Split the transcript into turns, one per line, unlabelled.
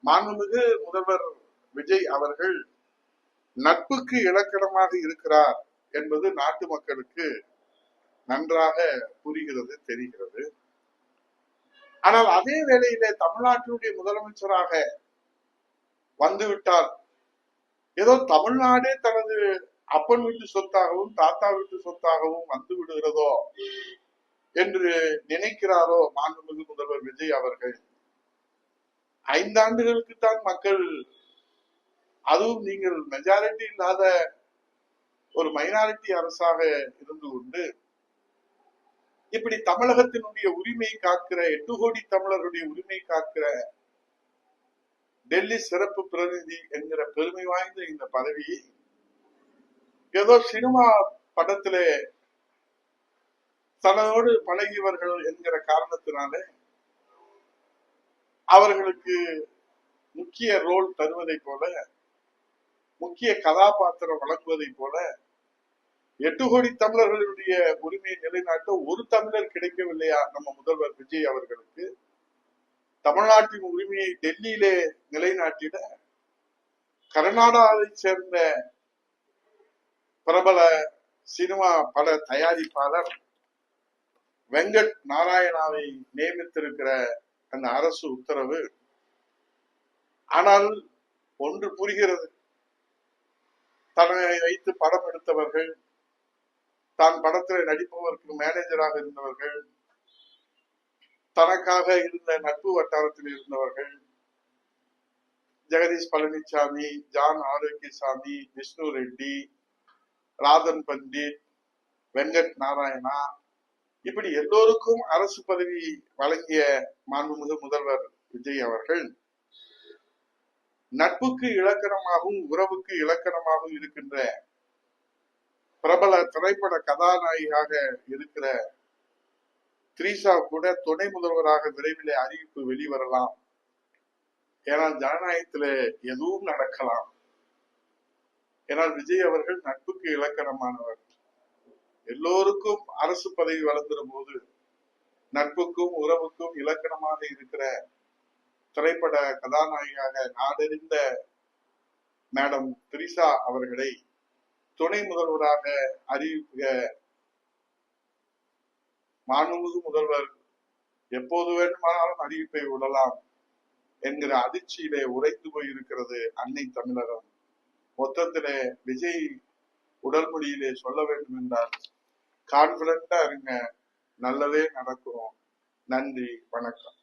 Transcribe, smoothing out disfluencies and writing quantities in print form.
மாண்புமிகு முதல்வர் விஜய் அவர்கள் நட்புக்கு இலக்கணமாக இருக்கிறார் என்பது நாட்டு மக்களுக்கு நன்றாக புரிகிறது, தெரிகிறது. ஆனால் அதே வேளையிலே தமிழ்நாட்டினுடைய முதலமைச்சராக வந்துவிட்டால் ஏதோ தமிழ்நாடே தனது அப்பன் வீட்டு சொத்தாகவும் தாத்தா வீட்டு சொத்தாகவும் வந்து விடுகிறதோ என்று நினைக்கிறாரோ மாண்புமிகு முதல்வர் விஜய் அவர்கள். 5 ஆண்டுகளுக்கு தான் மக்கள், அதுவும் நீங்கள் மெஜாரிட்டி இல்லாத ஒரு மைனாரிட்டி அரசாக இருந்து கொண்டு இப்படி தமிழகத்தினுடைய உரிமை காக்கிற 8 கோடி தமிழர்களுடைய உரிமை காக்கிற டெல்லி சிறப்பு பிரதிநிதி என்கிற பெருமை வாய்ந்த இந்த பதவியை ஏதோ சினிமா படத்திலே தன்னோடு பழகியவர்கள் என்கிற காரணத்தினாலே அவர்களுக்கு முக்கிய ரோல் தருவதை போல, முக்கிய கதாபாத்திரம் வழங்குவதை போல 8 கோடி தமிழர்களுடைய உரிமையை நிலைநாட்ட ஒரு தமிழர் கிடைக்கவில்லையா நம்ம முதல்வர் விஜய் அவர்களுக்கு? தமிழ்நாட்டின் உரிமையை டெல்லியிலே நிலைநாட்டிட கர்நாடகாவை சேர்ந்த பிரபல சினிமா பட தயாரிப்பாளர் வெங்கட் நாராயணாவை நியமித்திருக்கிற அந்த அரசு உத்தரவு. ஆனால் ஒன்று புரிகிறது, தன்னை வைத்து படம் எடுத்தவர்கள், தான் படத்தில் நடிப்பவருக்கு மேனேஜராக இருந்தவர்கள், தனக்காக இருந்த நட்பு வட்டாரத்தில் இருந்தவர்கள், ஜெகதீஷ் பழனிசாமி, ஜான் ஆரோக்கியசாமி, விஷ்ணு ரெட்டி, ராதன் பண்டிட், வெங்கட் நாராயணா, இப்படி எல்லோருக்கும் அரசு பதவி வழங்கிய மாண்புமிகு முதல்வர் விஜய் அவர்கள் நட்புக்கு இலக்கணமாகவும் உறவுக்கு இலக்கணமாகவும் இருக்கின்ற பிரபல திரைப்பட கதாநாயகியாக இருக்கிற திரிஷா கூட துணை முதல்வராக விரைவில் அறிவிப்பு வெளிவரலாம். ஏனால் ஜனநாயகத்தில எதுவும் நடக்கலாம். ஏனால் விஜய் அவர்கள் நட்புக்கு இலக்கணமானவர். எல்லோருக்கும் அரசு பதவி வழங்குற போது நட்புக்கும் உறவுக்கும் இலக்கணமாக இருக்கிற திரைப்பட கதாநாயகியாக நாடறிந்த மேடம் திரிஷா அவர்களை துணை முதல்வராக அறிவிக்க மாண்புமிகு முதல்வர் எப்போது வேண்டுமானாலும் அறிவிப்பை விடலாம் என்கிற அதிர்ச்சியிலே உறைந்து போயிருக்கிறது அன்னை தமிழகம். மொத்தத்திலே விஜய் உடல்மொழியிலே சொல்ல வேண்டும் என்றால் கான்பிடண்டா இருங்க, நல்லதே நடக்கும். நன்றி, வணக்கம்.